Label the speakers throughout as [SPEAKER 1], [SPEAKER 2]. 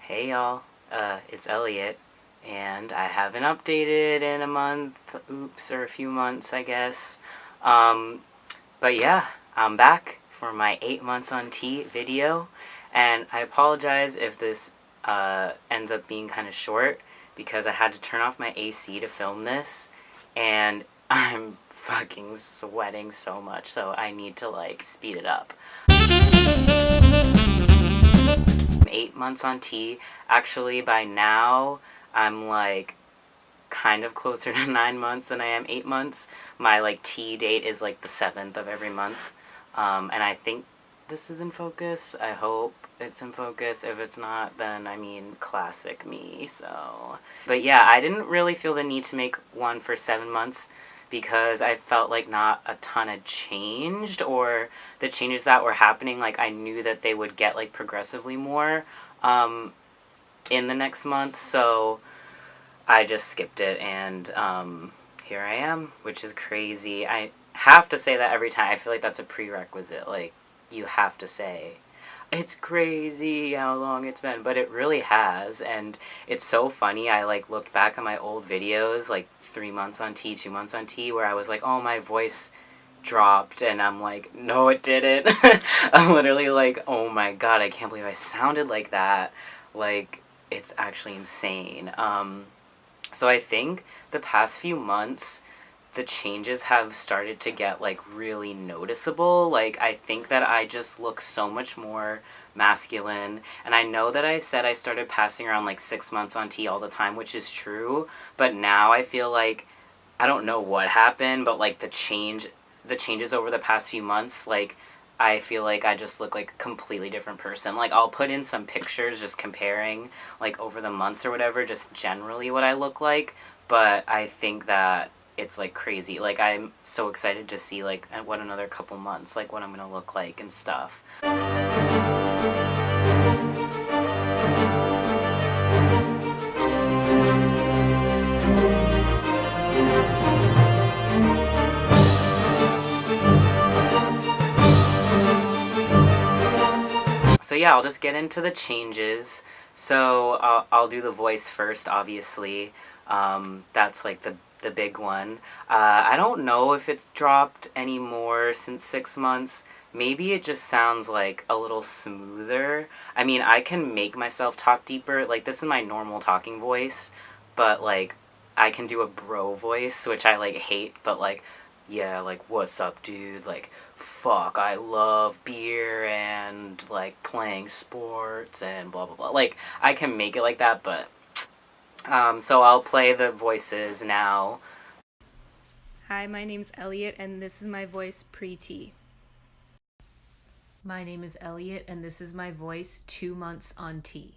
[SPEAKER 1] Hey y'all, it's Elliot, and I haven't updated in a month, or a few months, I guess. Um, but yeah, I'm back for my 8 months on T video, and I apologize if this ends up being kind of short, because I had to turn off my AC to film this, and I'm fucking sweating so much, so I need to, speed it up. 8 months on T. Actually, by now, I'm kind of closer to 9 months than I am 8 months. My T date is the 7th of every month. And I think this is in focus. I hope it's in focus. If it's not, then I mean, classic me. So, but yeah, I didn't really feel the need to make one for 7 months because I felt like not a ton had changed, or the changes that were happening, I knew that they would get progressively more in the next month, so I just skipped it, and here I am, which is crazy. I have to say that every time. I feel like that's a prerequisite. You have to say, it's crazy how long it's been, but it really has, and it's so funny. I looked back at my old videos, 3 months on T, 2 months on T, where I was like, oh, my voice dropped, and I'm like, no, it didn't. I'm literally like, oh my god, I can't believe I sounded like that. It's actually insane. So I think the past few months, the changes have started to get really noticeable. I think that I just look so much more masculine, and I know that I said I started passing around 6 months on T all the time, which is true, but now I feel I don't know what happened, but the changes over the past few months, I feel I just look like a completely different person. I'll put in some pictures just comparing over the months or whatever, just generally what I look like, but I think that it's crazy. I'm so excited to see what another couple months, what I'm gonna look like and stuff. So yeah, I'll just get into the changes. So I'll do the voice first, obviously. That's the big one. I don't know if it's dropped anymore since 6 months. Maybe it just sounds a little smoother. I mean, I can make myself talk deeper. This is my normal talking voice, but I can do a bro voice, which I hate, but yeah, what's up, dude? Fuck, I love beer and playing sports and blah blah blah. I can make it like that, but so I'll play the voices now.
[SPEAKER 2] Hi, my name's Elliot, and this is my voice pre-T.
[SPEAKER 3] My name is Elliot, and this is my voice 2 months on T.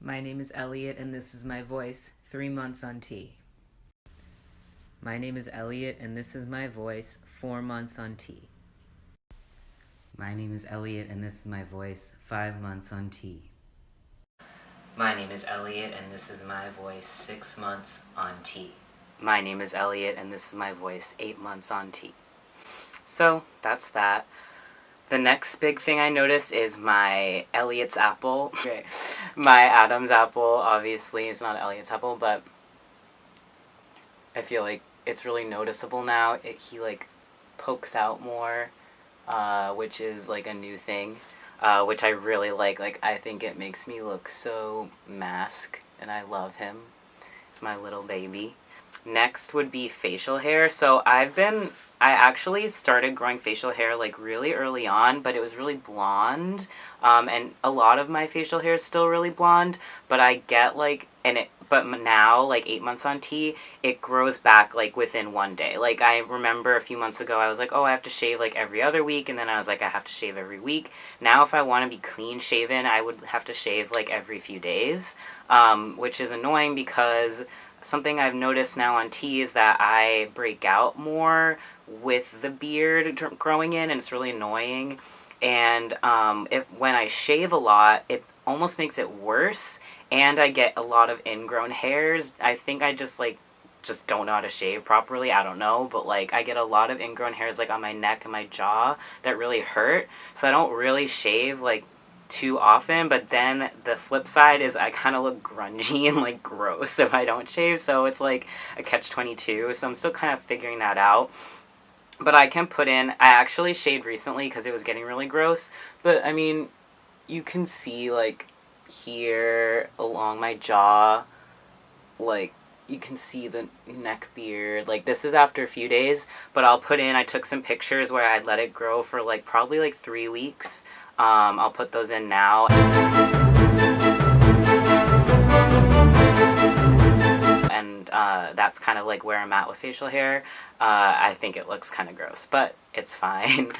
[SPEAKER 1] My name is Elliot, and this is my voice 3 months on T. My name is Elliot, and this is my voice 4 months on T. My name is Elliot, and this is my voice 5 months on T. My name is Elliot, and this is my voice 6 months on T. My name is Elliot, and this is my voice 8 months on T. So, that's that. The next big thing I noticed is my Elliot's apple. My Adam's apple, obviously, it's not Elliot's apple, but I feel it's really noticeable now. He pokes out more, which is a new thing, which I really like. I think it makes me look so mask, and I love him. It's my little baby. Next would be facial hair. So I actually started growing facial hair really early on, but it was really blonde, and a lot of my facial hair is still really blonde, but I get but now 8 months on T, it grows back within one day. I remember a few months ago I was oh, I have to shave every other week, and then I was I have to shave every week. Now if I want to be clean shaven, I would have to shave every few days, which is annoying because something I've noticed now on T is that I break out more with the beard growing in, and it's really annoying. And when I shave a lot, it almost makes it worse, and I get a lot of ingrown hairs. I think I just don't know how to shave properly. I don't know, but I get a lot of ingrown hairs on my neck and my jaw that really hurt. So I don't really shave too often, but then the flip side is I kind of look grungy and like gross if I don't shave, so it's like a catch-22, so I'm still kind of figuring that out. But I can put in, I actually shaved recently because it was getting really gross, but I mean, you can see like here along my jaw, like you can see the neck beard. Like this is after a few days, but I'll put in, I took some pictures where I'd let it grow for like probably like 3 weeks. I'll put those in now. And that's kind of like where I'm at with facial hair. I think it looks kind of gross, but it's fine.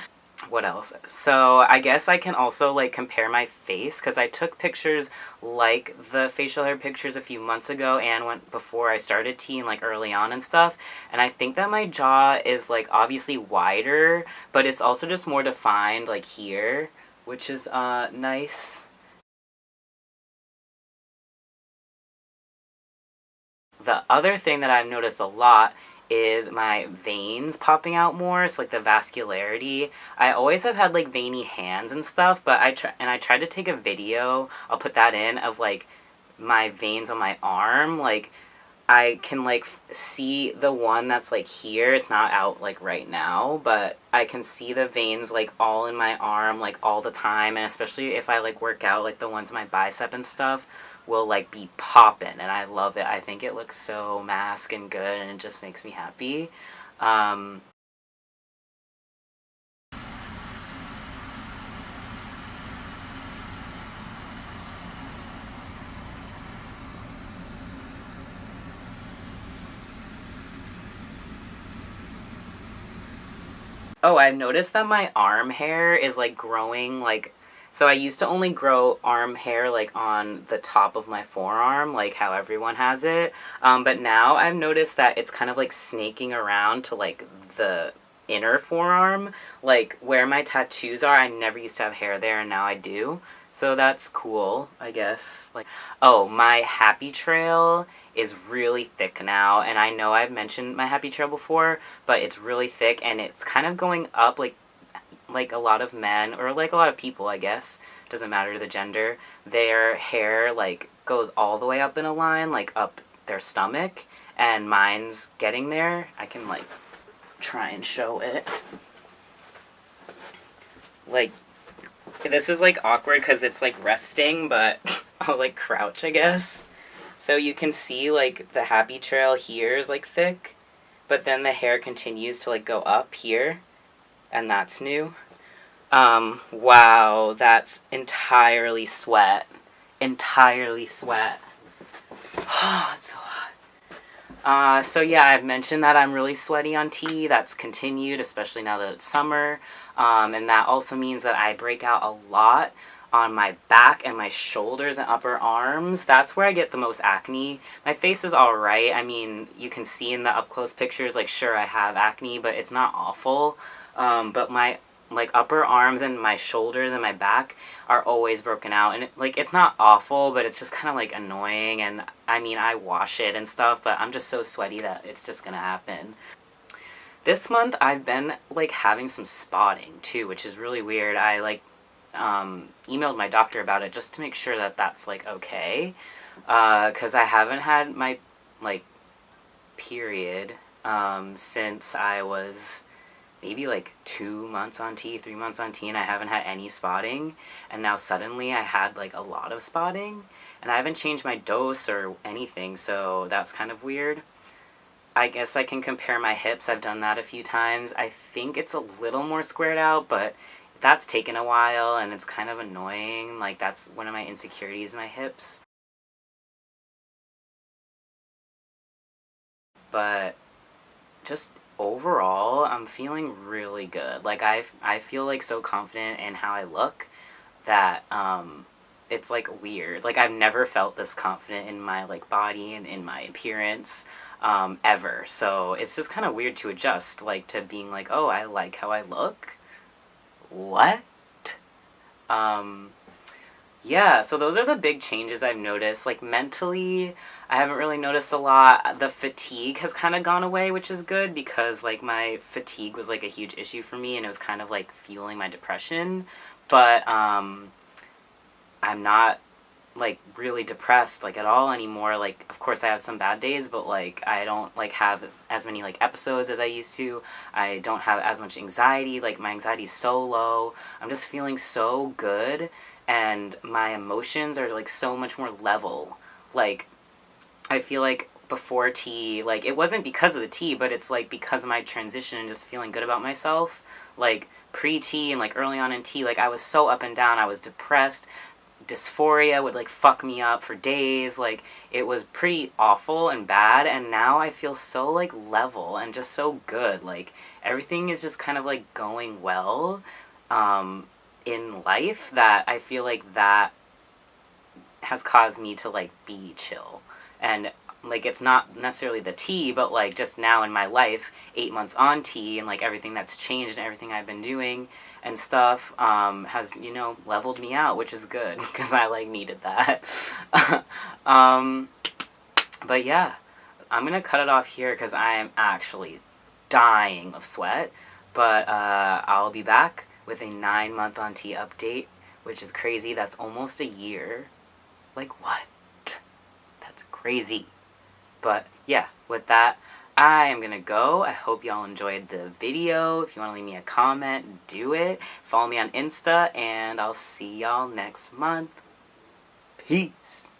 [SPEAKER 1] What else? So I guess I can also like compare my face, because I took pictures like the facial hair pictures a few months ago and went before I started teen, like early on and stuff, and I think that my jaw is like obviously wider, but it's also just more defined like here, which is nice. The other thing that I've noticed a lot is my veins popping out more, so like the vascularity. I always have had like veiny hands and stuff, but I tried to take a video, I'll put that in, of like my veins on my arm. Like I can like see the one that's like here, it's not out like right now, but I can see the veins like all in my arm like all the time, and especially if I like work out, like the ones in my bicep and stuff will like be popping, and I love it. I think it looks so mask and good, and it just makes me happy. Oh, I've noticed that my arm hair is like growing, like, so I used to only grow arm hair like on the top of my forearm, like how everyone has it. But now I've noticed that it's kind of like snaking around to like the inner forearm, like where my tattoos are. I never used to have hair there, and now I do. So that's cool, I guess. Like, oh, my happy trail is really thick now, and I know I've mentioned my happy trail before, but it's really thick, and it's kind of going up like a lot of men, or like a lot of people, I guess, doesn't matter the gender, their hair like goes all the way up in a line, like up their stomach, and mine's getting there. I can like try and show it. Like, this is like awkward because it's like resting, but I'll like crouch, I guess. So you can see like the happy trail here is like thick, but then the hair continues to like go up here, and that's new. Wow, that's entirely sweat. Entirely sweat. Oh, it's so hot. So yeah, I've mentioned that I'm really sweaty on T. That's continued, especially now that it's summer. And that also means that I break out a lot on my back and my shoulders and upper arms. That's where I get the most acne. My face is alright. I mean, you can see in the up-close pictures, like, sure, I have acne, but it's not awful. But my, like, upper arms and my shoulders and my back are always broken out. And, it's not awful, but it's just kind of, like, annoying. And, I mean, I wash it and stuff, but I'm just so sweaty that it's just gonna happen. This month, I've been, like, having some spotting, too, which is really weird. I, like, emailed my doctor about it just to make sure that that's, like, okay. Because I haven't had my, like, period, since I was maybe, like, 2 months on T, 3 months on T, and I haven't had any spotting. And now suddenly I had, like, a lot of spotting. And I haven't changed my dose or anything, so that's kind of weird. I guess I can compare my hips. I've done that a few times. I think it's a little more squared out, but that's taken a while, and it's kind of annoying. Like, that's one of my insecurities, my hips. But just overall, I'm feeling really good. Like, I feel, like, so confident in how I look that, it's, like, weird. Like, I've never felt this confident in my, like, body and in my appearance, ever. So it's just kind of weird to adjust, like, to being like, oh, I like how I look. What? Yeah, so those are the big changes I've noticed. Like, mentally, I haven't really noticed a lot. The fatigue has kind of gone away, which is good, because, like, my fatigue was, like, a huge issue for me, and it was kind of, like, fueling my depression. But, I'm not like really depressed like at all anymore. Like, of course I have some bad days, but like I don't like have as many like episodes as I used to. I don't have as much anxiety. Like, my anxiety is so low. I'm just feeling so good, and my emotions are like so much more level. Like, I feel like before tea, like, it wasn't because of the tea, but it's like because of my transition and just feeling good about myself. Like, pre-tea and like early on in tea, like, I was so up and down. I was depressed. Dysphoria would like fuck me up for days. Like, it was pretty awful and bad, and now I feel so like level and just so good. Like, everything is just kind of like going well in life, that I feel like that has caused me to like be chill. And like, it's not necessarily the tea, but like just now in my life, 8 months on tea, and like everything that's changed and everything I've been doing and stuff, has, leveled me out, which is good because I like needed that. um, but yeah, I'm gonna cut it off here because I am actually dying of sweat. But I'll be back with a 9 month on tea update, which is crazy. That's almost a year. Like, what? That's crazy. But yeah, with that, I am gonna go. I hope y'all enjoyed the video. If you want to leave me a comment, do it. Follow me on Insta, and I'll see y'all next month. Peace.